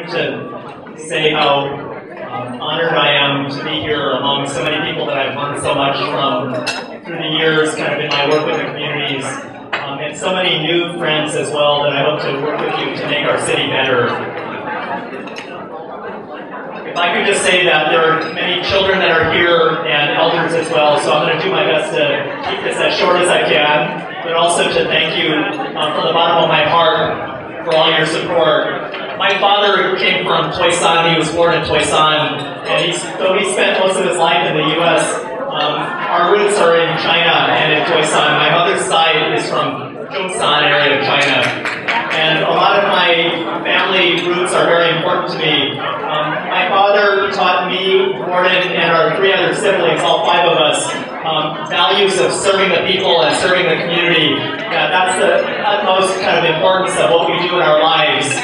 wanted to say how honored I am to be here among so many people that I've learned so much from through the years, kind of in my work with the communities, and so many new friends as well that I hope to work with you to make our city better. If I could just say that there are many children that are here and elders as well, so I'm going to do my best to keep this as short as I can, but also to thank you from the bottom of my heart for all your support. My father came from Tucson. He was born in Tucson, and though he spent most of his life in the U.S., our roots are in China and in Tucson. My mother's side is from Zhongshan area of China, and a lot of my family roots are very important to me. My father taught me, Gordon, and our 3 other siblings, all 5 of us, values of serving the people and serving the community. That's the utmost kind of importance of what we do in our lives,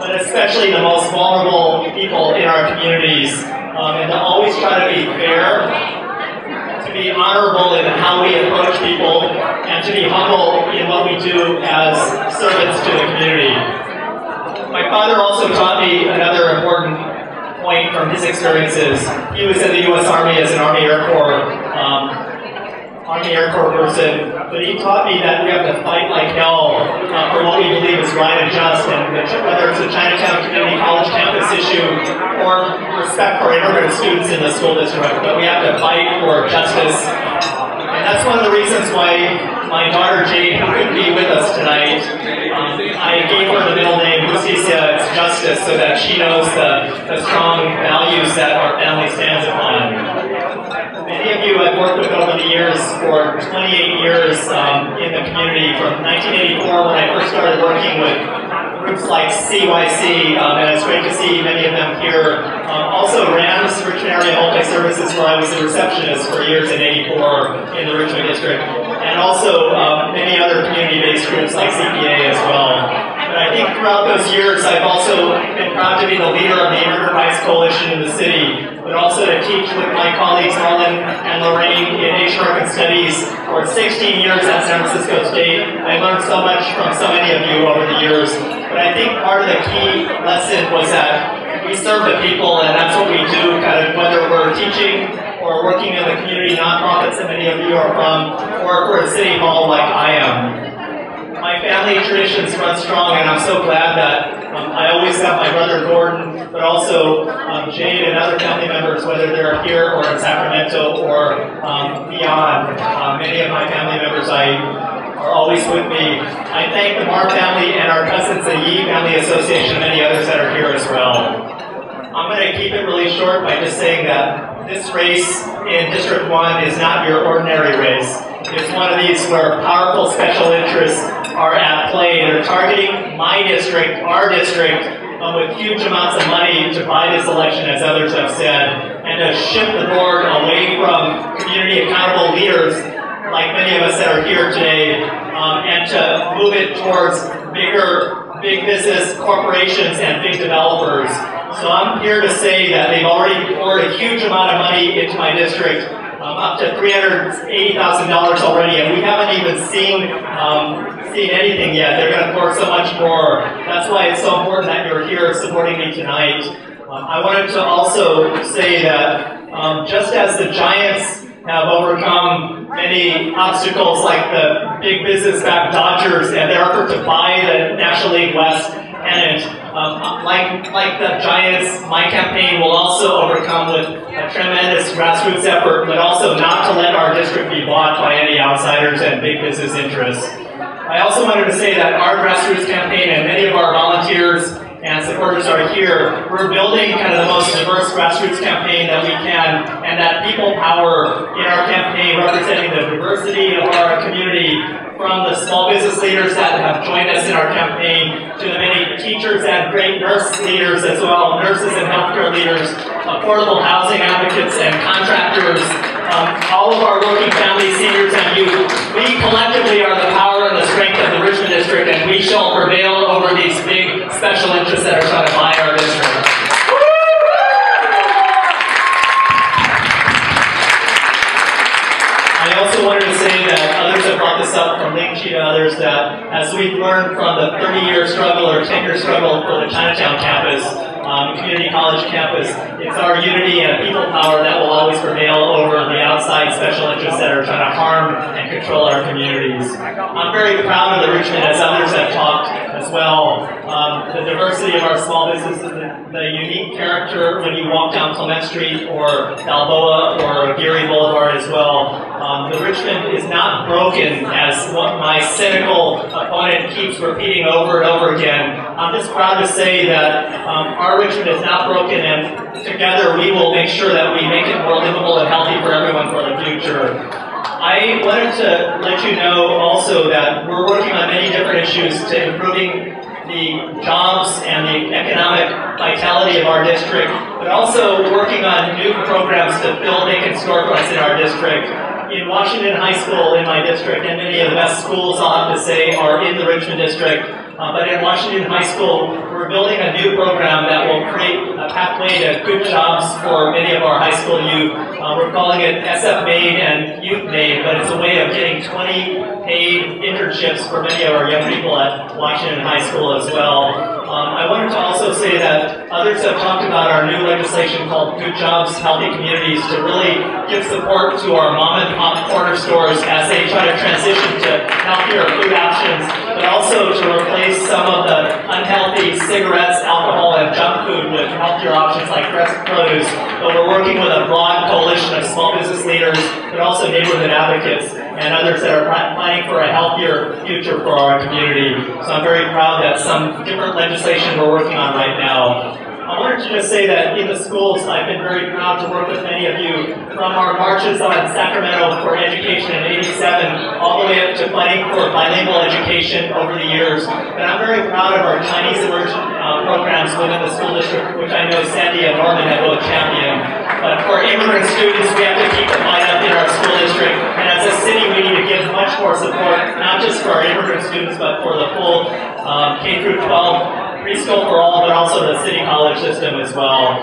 but especially the most vulnerable people in our communities, and to always try to be fair, to be honorable in how we approach people, and to be humble in what we do as servants to the community. My father also taught me another important point from his experiences. He was in the U.S. Army as an Army Air Corps person, but he taught me that we have to fight like hell for what we believe is right and just, and whether it's a Chinatown Community College campus issue or respect for immigrant students in the school district, but we have to fight for justice. And that's one of the reasons why my daughter Jade, who couldn't be with us tonight, I gave her the middle name Justicia, it's justice, so that she knows the strong values that our family stands upon. Many of you I've worked with over the years for 28 years in the community, from 1984 when I first started working with groups like CYC, and it's great to see many of them here. Also ran Richmond Area Multi-Services, where I was a receptionist for years in '84 in the Richmond District, and also many other community-based groups like CPA as well. But I think throughout those years, I've also been proud to be the leader of the Immigrant Rights Coalition in the city, but also to teach with my colleagues Marlon and Lorraine in Asian American Studies for 16 years at San Francisco State. I learned so much from so many of you over the years. But I think part of the key lesson was that we serve the people, and that's what we do, kind of whether we're teaching or working in the community nonprofits that many of you are from, or for a city hall like I am. My family traditions run strong, and I'm so glad that I always have my brother Gordon, but also Jade and other family members, whether they're here or in Sacramento or beyond. Many of my family members are always with me. I thank the Mar family and our cousins, the Yi Family Association, and many others that are here as well. I'm going to keep it really short by just saying that this race in District 1 is not your ordinary race. It's one of these where powerful special interests are at play. They're targeting my district, our district, with huge amounts of money to buy this election, as others have said, and to shift the board away from community accountable leaders like many of us that are here today, and to move it towards big business corporations and big developers. So I'm here to say that they've already poured a huge amount of money into my district, up to $380,000 already, and we haven't even seen anything yet. They're going to pour so much more. That's why it's so important that you're here supporting me tonight. I wanted to also say that just as the Giants have overcome many obstacles like the big business-backed Dodgers and their effort to buy the National League West pennant, like the Giants, my campaign will also overcome with a tremendous grassroots effort, but also not to let our district be bought by any outsiders and big business interests. I also wanted to say that our grassroots campaign and many of our volunteers and supporters are here. We're building kind of the most diverse grassroots campaign that we can, and that people power in our campaign, representing the diversity of our community, from the small business leaders that have joined us in our campaign, to the many teachers and great nurse leaders as well, nurses and healthcare leaders, affordable housing advocates and contractors, all of our working families, seniors, and youth. We collectively are the power and the strength of the Richmond District, and we shall prevail over these big special interests that are trying to buy our district. I also wanted to say that others have brought this up, from Ling Chi to others, that as we've learned from the 30-year struggle or 10-year struggle for the Chinatown campus, community college campus. It's our unity and people power that will always prevail over the outside special interests that are trying to harm and control our communities. I'm very proud of the Richmond, as others have talked as well. The diversity of our small businesses, the unique character when you walk down Clement Street or Balboa or Geary Boulevard as well. The Richmond is not broken, as what my cynical opponent keeps repeating over and over again. I'm just proud to say that our Richmond is not broken, and together we will make sure that we make it more livable and healthy for everyone for the future. I wanted to let you know also that we're working on many different issues to improving the jobs and the economic vitality of our district, but also working on new programs to fill vacant storefronts in our district. In Washington High School in my district, and many of the best schools, I'll have to say, are in the Richmond district. But in Washington High School, we're building a new program that will create a pathway to good jobs for many of our high school youth. We're calling it SF Made and Youth Made, but it's a way of getting 20 paid internships for many of our young people at Washington High School as well. I wanted to also say that others have talked about our new legislation called Good Jobs, Healthy Communities to really give support to our mom and pop corner stores as they try to transition to healthier food options, but also to replace some of the unhealthy cigarettes, alcohol, and junk food with healthier options like fresh produce. But we're working with a broad coalition of small business leaders, but also neighborhood advocates and others that are planning for a healthier future for our community. So I'm very proud that some different legislation we're working on right now. I wanted to just say that in the schools, I've been very proud to work with many of you from our marches on Sacramento for education in '87, all the way up to fighting for bilingual education over the years. And I'm very proud of our Chinese immersion programs within the school district, which I know Sandy and Norman have both championed. But for immigrant students, we have to keep the fight up in our school district. And as a city, we need to give much more support, not just for our immigrant students, but for the full K-12 preschool for all, but also the city college system as well.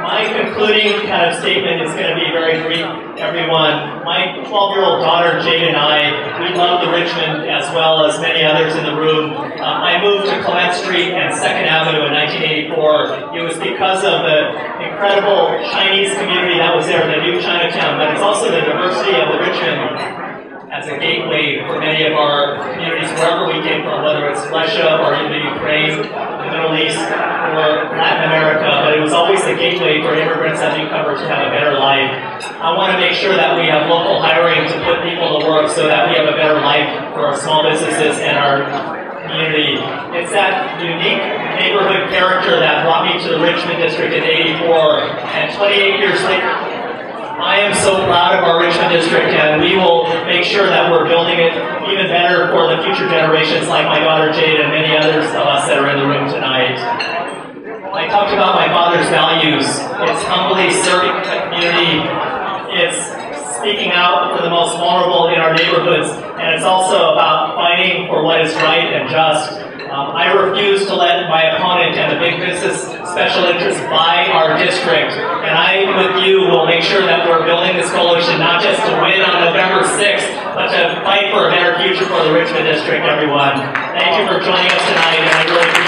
My concluding kind of statement is going to be very brief, everyone. My 12-year-old daughter, Jade, and I, we love the Richmond as well as many others in the room. I moved to Clement Street and 2nd Avenue in 1984. It was because of the incredible Chinese community that was there, the new Chinatown, but it's also the diversity of the Richmond as a gateway for many of our communities, wherever we came from, whether it's Russia or even Ukraine, the Middle East, or Latin America, but it was always the gateway for immigrants that we cover to have a better life. I want to make sure that we have local hiring to put people to work so that we have a better life for our small businesses and our community. It's that unique neighborhood character that brought me to the Richmond District in '84, and 28 years later, I am so proud of our Richmond District, and we will make sure that we're building it even better for the future generations like my daughter Jade and many others of us that are in the room tonight. I talked about my father's values. It's humbly serving the community. It's speaking out for the most vulnerable in our neighborhoods, and it's also about fighting for what is right and just. I refuse to let my opponent and the big business special interests buy our district. And I, with you, will make sure that we're building this coalition not just to win on November 6th, but to fight for a better future for the Richmond District, everyone. Thank you for joining us tonight, and I really appreciate it.